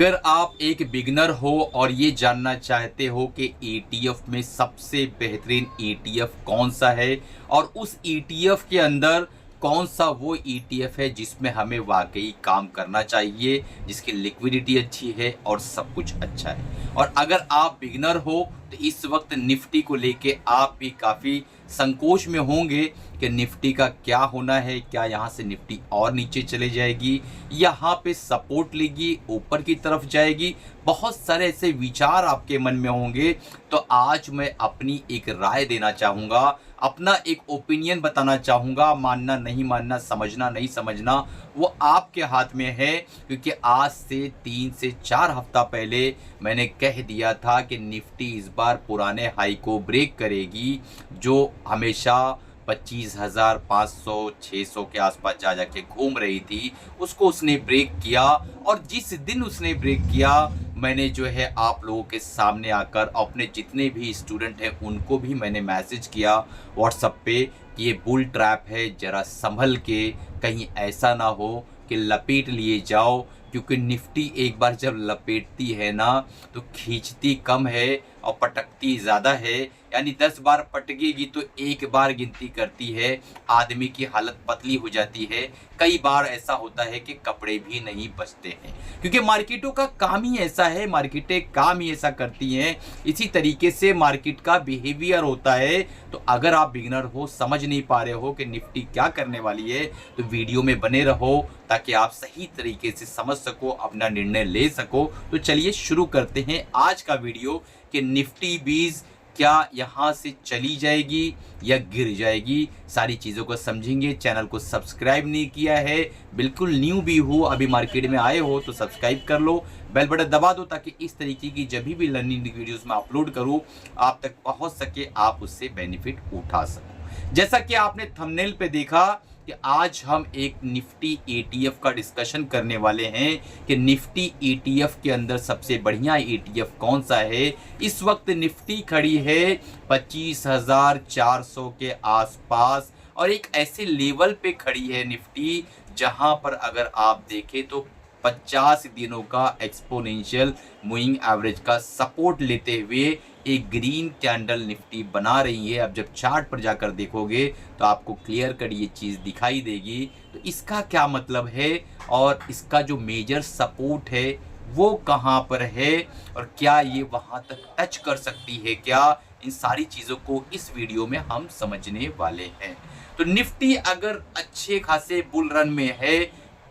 अगर आप एक बिगनर हो और ये जानना चाहते हो कि ईटीएफ में सबसे बेहतरीन ईटीएफ कौन सा है और उस ईटीएफ के अंदर कौन सा वो ईटीएफ है जिसमें हमें वाकई काम करना चाहिए, जिसकी लिक्विडिटी अच्छी है और सब कुछ अच्छा है। और अगर आप बिगनर हो तो इस वक्त निफ्टी को लेके आप भी काफ़ी संकोच में होंगे कि निफ्टी का क्या होना है, क्या यहाँ से निफ्टी और नीचे चले जाएगी, यहाँ पे सपोर्ट लेगी, ऊपर की तरफ जाएगी। बहुत सारे ऐसे विचार आपके मन में होंगे। तो आज मैं अपनी एक राय देना चाहूँगा, अपना एक ओपिनियन बताना चाहूँगा। मानना नहीं मानना, समझना नहीं समझना, वो आपके हाथ में है। क्योंकि आज से 3 से 4 हफ्ता पहले मैंने कह दिया था कि निफ्टी इस बार पुराने हाई को ब्रेक करेगी, जो हमेशा 25,500 600 के आसपास जा जाके घूम रही थी, उसको उसने ब्रेक किया। और जिस दिन उसने ब्रेक किया, मैंने जो है आप लोगों के सामने आकर अपने जितने भी स्टूडेंट हैं उनको भी मैंने मैसेज किया व्हाट्सएप पे कि ये बुल ट्रैप है, ज़रा संभल के, कहीं ऐसा ना हो कि लपेट लिए जाओ। क्योंकि निफ्टी एक बार जब लपेटती है ना तो खींचती कम है और पटकती ज़्यादा है। यानी 10 बार पटकेगी तो एक बार गिनती करती है, आदमी की हालत पतली हो जाती है। कई बार ऐसा होता है कि कपड़े भी नहीं बचते हैं, क्योंकि मार्केटों का काम ही ऐसा है, मार्केटें काम ही ऐसा करती हैं। इसी तरीके से मार्केट का बिहेवियर होता है। तो अगर आप बिगिनर हो, समझ नहीं पा रहे हो कि निफ्टी क्या करने वाली है, तो वीडियो में बने रहो ताकि आप सही तरीके से समझ सको, अपना निर्णय ले सको। तो चलिए शुरू करते हैं आज का वीडियो कि निफ्टी बीज क्या यहाँ से चली जाएगी या गिर जाएगी। सारी चीज़ों को समझेंगे। चैनल को सब्सक्राइब नहीं किया है, बिल्कुल न्यू भी हो, अभी मार्केट में आए हो तो सब्सक्राइब कर लो, बेल बटन दबा दो ताकि इस तरीके की जब भी लर्निंग वीडियोस में अपलोड करूँ आप तक पहुँच सके, आप उससे बेनिफिट उठा सको। जैसा कि आपने थंबनेल पे देखा कि आज हम एक निफ्टी ईटीएफ का डिस्कशन करने वाले हैं कि निफ्टी ईटीएफ के अंदर सबसे बढ़िया ईटीएफ कौन सा है। इस वक्त निफ्टी खड़ी है 25,400 के आसपास और एक ऐसे लेवल पे खड़ी है निफ्टी जहां पर अगर आप देखें तो 50 दिनों का एक्सपोनेंशियल मूविंग एवरेज का सपोर्ट लेते हुए एक ग्रीन कैंडल निफ्टी बना रही है। अब जब चार्ट पर जाकर देखोगे तो आपको क्लियर कट ये चीज़ दिखाई देगी। तो इसका क्या मतलब है और इसका जो मेजर सपोर्ट है वो कहाँ पर है और क्या ये वहाँ तक टच कर सकती है क्या, इन सारी चीज़ों को इस वीडियो में हम समझने वाले हैं। तो निफ्टी अगर अच्छे खासे बुल रन में है,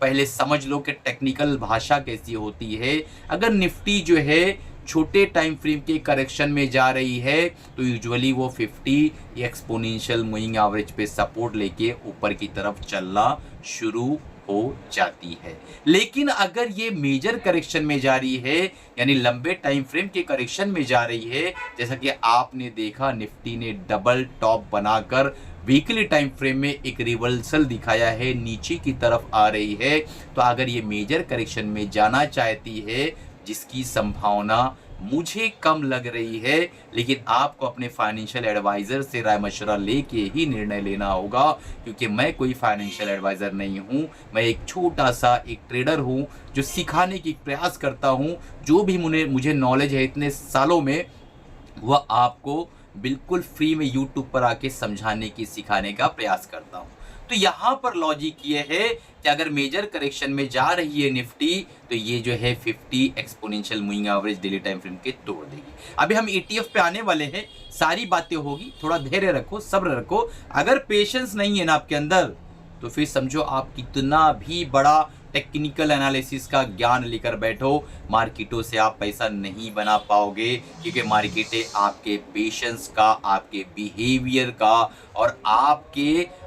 पहले समझ लो कि टेक्निकल भाषा कैसी होती है। अगर निफ्टी जो है छोटे टाइम फ्रेम के करेक्शन में जा रही है तो यूजुअली वो 50 एक्सपोनेंशियल मूविंग एवरेज पे सपोर्ट लेके ऊपर की तरफ चलना शुरू हो जाती है। लेकिन अगर ये मेजर करेक्शन में जा रही है, यानी लंबे टाइम फ्रेम के करेक्शन में जा रही है, जैसा कि आपने देखा निफ्टी ने डबल टॉप बनाकर वीकली टाइम फ्रेम में एक रिवर्सल दिखाया है, नीचे की तरफ आ रही है। तो अगर ये मेजर करेक्शन में जाना चाहती है, जिसकी संभावना मुझे कम लग रही है, लेकिन आपको अपने फाइनेंशियल एडवाइज़र से राय मशवरा लेके ही निर्णय लेना होगा। क्योंकि मैं कोई फाइनेंशियल एडवाइज़र नहीं हूँ, मैं एक छोटा सा एक ट्रेडर हूँ जो सिखाने की प्रयास करता हूँ। जो भी मुझे नॉलेज है इतने सालों में, वह आपको बिल्कुल फ्री में यूट्यूब पर आके समझाने की, सिखाने का प्रयास करता हूँ। तो यहाँ पर लॉजिक ये है कि अगर मेजर करेक्शन में जा रही है निफ्टी तो ये जो है 50 exponential moving average daily time frame के तोड़ देगी। अभी हम ईटीएफ पे आने वाले हैं, सारी बातें होगी, थोड़ा धैर्य रखो, सब्र रखो। अगर पेशेंस नहीं है ना आपके अंदर तो फिर समझो आप कितना भी बड़ा टेक्निकल एनालिसिस का ज्ञान लेकर बैठो, मार्केटों से आप पैसा नहीं बना पाओगे। क्योंकि मार्केटें आपके पेशेंस का, आपके बिहेवियर का और आपके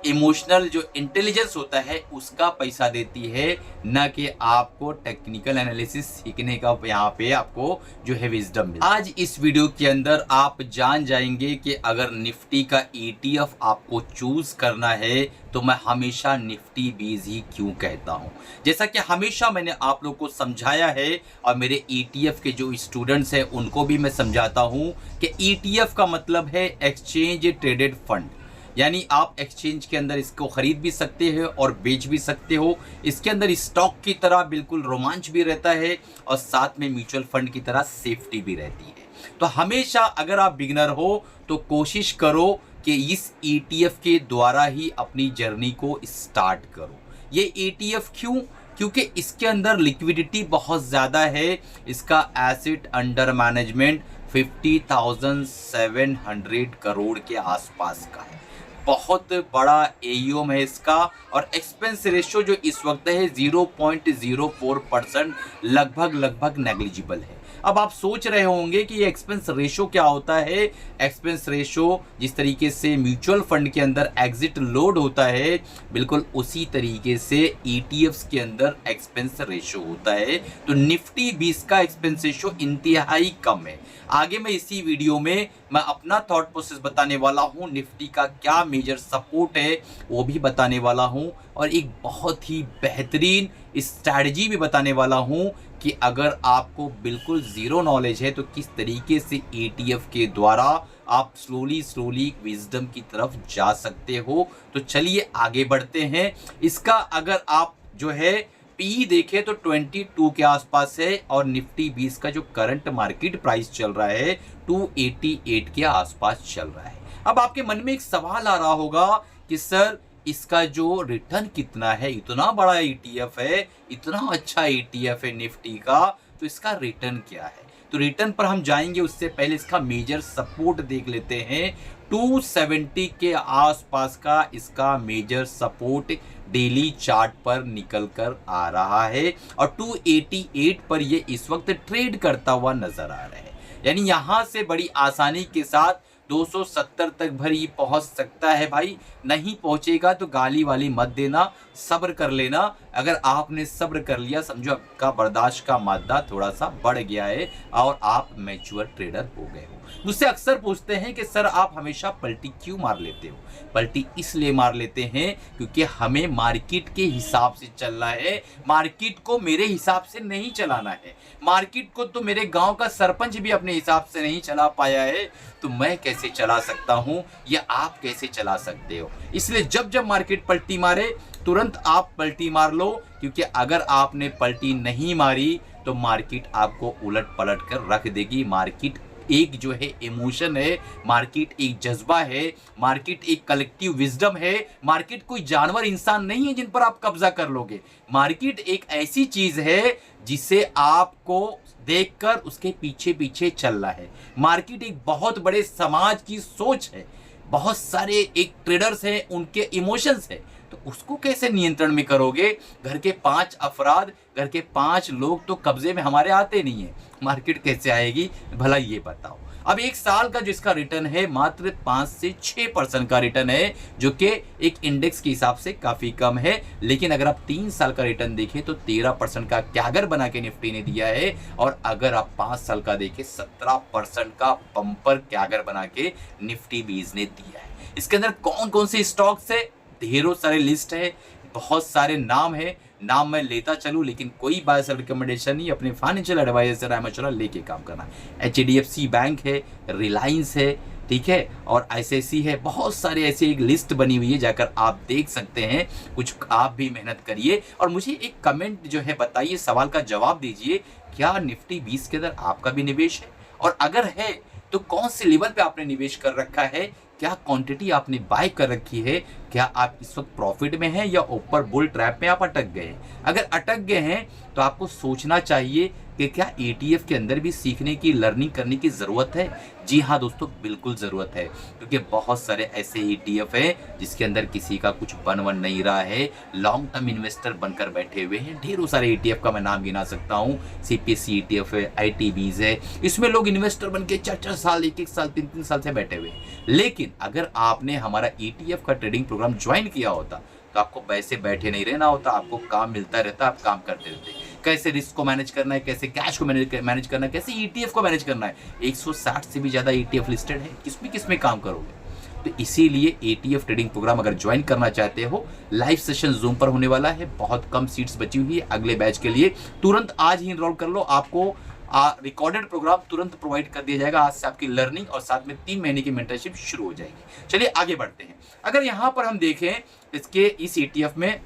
इमोशनल जो इंटेलिजेंस होता है उसका पैसा देती है, ना कि आपको टेक्निकल एनालिसिस सीखने का यहाँ पे आपको जो है विजडम मिले। आज इस वीडियो के अंदर आप जान जाएंगे कि अगर निफ्टी का ईटीएफ आपको चूज करना है तो मैं हमेशा निफ्टी बीज ही क्यों कहता हूँ। जैसा कि हमेशा मैंने आप लोग को समझाया है और मेरे ईटीएफ के जो स्टूडेंट्स हैं उनको भी मैं समझाता हूँ कि ईटीएफ का मतलब है एक्सचेंज ट्रेडेड फंड। यानी आप एक्सचेंज के अंदर इसको खरीद भी सकते हो और बेच भी सकते हो। इसके अंदर स्टॉक की तरह बिल्कुल रोमांच भी रहता है और साथ में म्यूचुअल फंड की तरह सेफ्टी भी रहती है। तो हमेशा अगर आप बिगिनर हो तो कोशिश करो कि इस ETF के द्वारा ही अपनी जर्नी को स्टार्ट करो। ये ETF क्यों? क्योंकि इसके अंदर लिक्विडिटी बहुत ज़्यादा है। इसका एसेट अंडर मैनेजमेंट 50,700 करोड़ के आसपास का है। बहुत बड़ा AUM है इसका और एक्सपेंस रेशियो जो इस वक्त है 0.04%, लगभग नेग्लिजिबल है। अब आप सोच रहे होंगे कि ये एक्सपेंस रेशो क्या होता है। एक्सपेंस रेशो जिस तरीके से म्यूचुअल फंड के अंदर एग्जिट लोड होता है, बिल्कुल उसी तरीके से ETFs के अंदर एक्सपेंस रेशो होता है। तो निफ्टी 20 का एक्सपेंस रेशो इंतहाई कम है। आगे मैं इसी वीडियो में मैं अपना थॉट प्रोसेस बताने वाला हूँ, निफ्टी का क्या मेजर सपोर्ट है वो भी बताने वाला हूँ और एक बहुत ही बेहतरीन स्ट्रैटेजी भी बताने वाला हूँ कि अगर आपको बिल्कुल ज़ीरो नॉलेज है तो किस तरीके से ETF के द्वारा आप स्लोली विजडम की तरफ जा सकते हो। तो चलिए आगे बढ़ते हैं। इसका अगर आप जो है PE देखें तो 22 के आसपास है और निफ्टी 20 का जो करंट मार्केट प्राइस चल रहा है 288 के आसपास चल रहा है। अब आपके मन में एक सवाल आ रहा होगा कि सर इसका जो रिटर्न कितना है, इतना बड़ा ETF है, इतना अच्छा ETF है निफ्टी का, तो इसका रिटर्न क्या है? तो रिटर्न पर हम जाएंगे, उससे पहले इसका मेजर सपोर्ट देख लेते हैं। 270 के आसपास का इसका मेजर सपोर्ट डेली चार्ट पर निकल कर आ रहा है और 288 पर ये इस वक्त ट्रेड करता हुआ नजर आ रहा है। यानी यहां से बड़ी आसानी के साथ 270 तक भरी पहुंच सकता है। भाई नहीं पहुंचेगा तो गाली वाली मत देना, सब्र कर लेना। अगर आपने सब्र कर लिया समझो आपका बर्दाश्त का मादा थोड़ा सा बढ़ गया है और आप मैच्योर ट्रेडर हो गए हो। मुझसे अक्सर पूछते हैं कि सर आप हमेशा पलटी क्यों मार लेते हो? पलटी इसलिए मार लेते हैं क्योंकि हमें मार्केट के हिसाब से चलना है। मार्केट को मेरे हिसाब से नहीं चलाना है। मार्केट को तो मेरे गांव का सरपंच भी अपने हिसाब से नहीं चला पाया है, तो मैं कैसे चला सकता हूं या आप कैसे चला सकते हो? इसलिए जब जब मार्केट पलटी मारे तुरंत आप पलटी मार लो, क्योंकि अगर आपने पलटी नहीं मारी तो मार्केट आपको उलट पलट कर रख देगी। मार्केट एक जो है इमोशन है, मार्केट एक जज्बा है, मार्केट एक कलेक्टिव विजडम है। मार्केट कोई जानवर इंसान नहीं है जिन पर आप कब्जा कर लोगे। मार्केट एक ऐसी चीज है जिसे आपको देखकर उसके पीछे पीछे चलना है। मार्केट एक बहुत बड़े समाज की सोच है, बहुत सारे एक ट्रेडर्स हैं, उनके इमोशंस है, तो उसको कैसे नियंत्रण में करोगे? घर के 5 अफराद, घर के 5 लोग तो कब्जे में हमारे आते नहीं है, मार्केट कैसे आएगी भला ये बताओ। अब एक साल का जो इसका रिटर्न है मात्र 5 से 6% का रिटर्न है, जो कि एक इंडेक्स के हिसाब से काफी कम है। लेकिन अगर आप 3 साल का रिटर्न देखें तो 13% का कैगर बना के निफ्टी ने दिया है और अगर आप 5 साल का देखें 17% का बम्पर कैगर बना के निफ्टी 20 ने दिया है। इसके अंदर कौन कौन से स्टॉक्स है, ढेरों सारे लिस्ट है, बहुत सारे नाम है, नाम मैं लेता चलूं लेकिन कोई बाय सेल रिकमेंडेशन नहीं, अपने फाइनेंशियल एडवाइजर मशवरा लेके काम करना। HDFC बैंक है, रिलायंस है, ठीक है, और ICICI है। बहुत सारे ऐसे एक लिस्ट बनी हुई है, जाकर आप देख सकते हैं। कुछ आप भी मेहनत करिए और मुझे एक कमेंट जो है बताइए, सवाल का जवाब दीजिए, क्या निफ्टी 20 के अंदर आपका भी निवेश है? और अगर है तो कौन से लेवल पे आपने निवेश कर रखा है? क्या क्वांटिटी आपने बाय कर रखी है? क्या आप इस वक्त प्रॉफिट में हैं या ऊपर बुल ट्रैप में आप अटक गए हैं? अगर अटक गए हैं तो आपको सोचना चाहिए कि क्या ETF के अंदर भी सीखने की, लर्निंग करने की ज़रूरत है? जी हाँ दोस्तों, बिल्कुल ज़रूरत है, क्योंकि बहुत सारे ऐसे ETF हैं जिसके अंदर किसी का कुछ बन नहीं रहा है, लॉन्ग टर्म इन्वेस्टर बनकर बैठे हुए हैं। ढेरों सारे ETF का मैं नाम गिना सकता हूँ, CPSE ETF है, ITBs है, इसमें लोग इन्वेस्टर बन के 4-4 साल, 1-1 साल, 3-3 साल से बैठे हुए हैं। लेकिन अगर आपने हमारा ETF का ट्रेडिंग प्रोग्राम ज्वाइन किया होता तो आपको वैसे बैठे नहीं रहना होता, आपको काम मिलता रहता, आप काम करते रहते। कैसे रिस्क को मैनेज करना है, कैसे कैश को मैनेज करना है, कैसे ETF को मैनेज करना है। 160 से भी ज़्यादा ETF लिस्टेड है, किसमें काम करोगे? तो इसीलिए ETF ट्रेडिंग प्रोग्राम अगर ज्वाइन करना चाहते हो, लाइव सेशन जूम पर होने वाला है, बहुत कम सीट्स बची हुई है अगले बैच के लिए। तुरंत आज ही इनरोल कर लो, आपको रिकॉर्डेड प्रोग्राम तुरंत प्रोवाइड कर दिया जाएगा। आज से आपकी लर्निंग और साथ में 3 महीने की मेंटरशिप शुरू हो जाएगी। चलिए आगे बढ़ते हैं। अगर यहाँ पर हम देखें इसके इस ETF में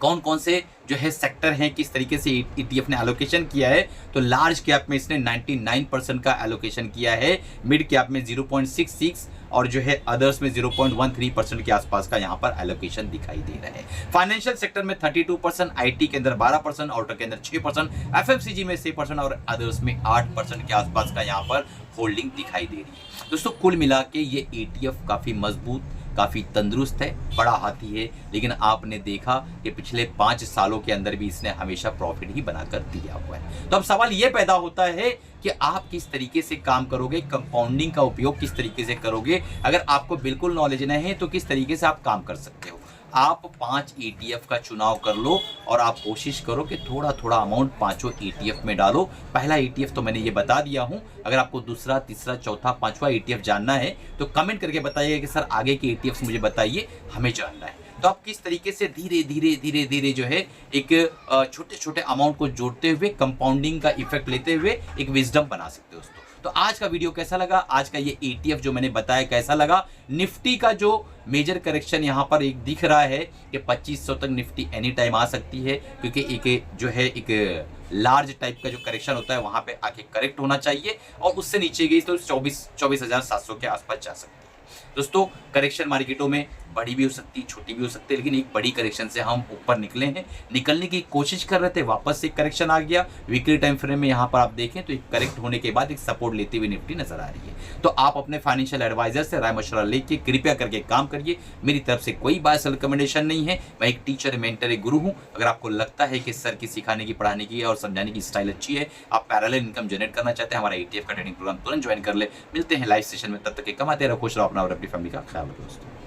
कौन कौन से जो है सेक्टर हैं, किस तरीके से ETF ने एलोकेशन किया है, तो लार्ज कैप में इसने 99% का एलोकेशन किया है, मिड कैप में 0.66 और जो है अदर्स में 0.13% के आसपास का यहाँ पर एलोकेशन दिखाई दे रहा है। फाइनेंशियल सेक्टर में 32%, IT के अंदर 12%, ऑटो के अंदर 6%, FMCG में 6% और अदर्स में 8% के आसपास का यहाँ पर होल्डिंग दिखाई दे रही है। दोस्तों कुल मिला के ये ETF काफ़ी मजबूत, काफ़ी तंदुरुस्त है, बड़ा हाथी है, लेकिन आपने देखा कि पिछले 5 सालों के अंदर भी इसने हमेशा प्रॉफिट ही बनाकर दिया हुआ है। तो अब सवाल ये पैदा होता है कि आप किस तरीके से काम करोगे, कंपाउंडिंग का उपयोग किस तरीके से करोगे। अगर आपको बिल्कुल नॉलेज नहीं है तो किस तरीके से आप काम कर सकते हो। आप 5 ETF का चुनाव कर लो और आप कोशिश करो कि थोड़ा थोड़ा अमाउंट पांचों ETF में डालो। पहला ETF तो मैंने ये बता दिया हूं। अगर आपको दूसरा, तीसरा, चौथा, पांचवा ETF जानना है तो कमेंट करके बताइएगा कि सर आगे के ETFs मुझे बताइए, हमें जानना है। तो आप किस तरीके से धीरे धीरे जो है एक छोटे छोटे अमाउंट को जोड़ते हुए कंपाउंडिंग का इफेक्ट लेते हुए एक विजडम बना सकते हो दोस्तों। तो आज का वीडियो कैसा लगा, आज का ये ETF जो मैंने बताया कैसा लगा। निफ्टी का जो मेजर करेक्शन यहाँ पर एक दिख रहा है कि 2500 तक निफ्टी एनी टाइम आ सकती है, क्योंकि एक जो है एक लार्ज टाइप का जो करेक्शन होता है वहां पे आके करेक्ट होना चाहिए और उससे नीचे गई तो 24,700 के आसपास जा सकती है। दोस्तों करेक्शन मार्केटों में बड़ी भी हो सकती है, छोटी भी हो सकती है, लेकिन एक बड़ी करेक्शन से हम ऊपर निकले हैं, निकलने की कोशिश कर रहे थे, वापस से करेक्शन आ गया। वीकली टाइम फ्रेम में यहाँ पर आप देखें तो एक करेक्ट होने के बाद एक सपोर्ट लेती हुई निफ्टी नजर आ रही है। तो आप अपने फाइनेंशियल एडवाइजर से राय मशवरा लेके कृपया करके काम करिए। मेरी तरफ से कोई बायस रिकमेंडेशन नहीं है, मैं एक टीचर, मेंटर, एक गुरु हूँ। अगर आपको लगता है कि सर की सिखाने की, पढ़ाने की और समझाने की स्टाइल अच्छी है, आप पैरेलल इनकम जनरेट करना चाहते हैं, हमारा ETF का ट्रेनिंग प्रोग्राम तुरंत ज्वाइन कर ले। मिलते हैं लाइव सेशन में, तब तक के कमाते रहो, खुश रहो, अपना और अपनी फैमिली का ख्याल रखो दोस्तों।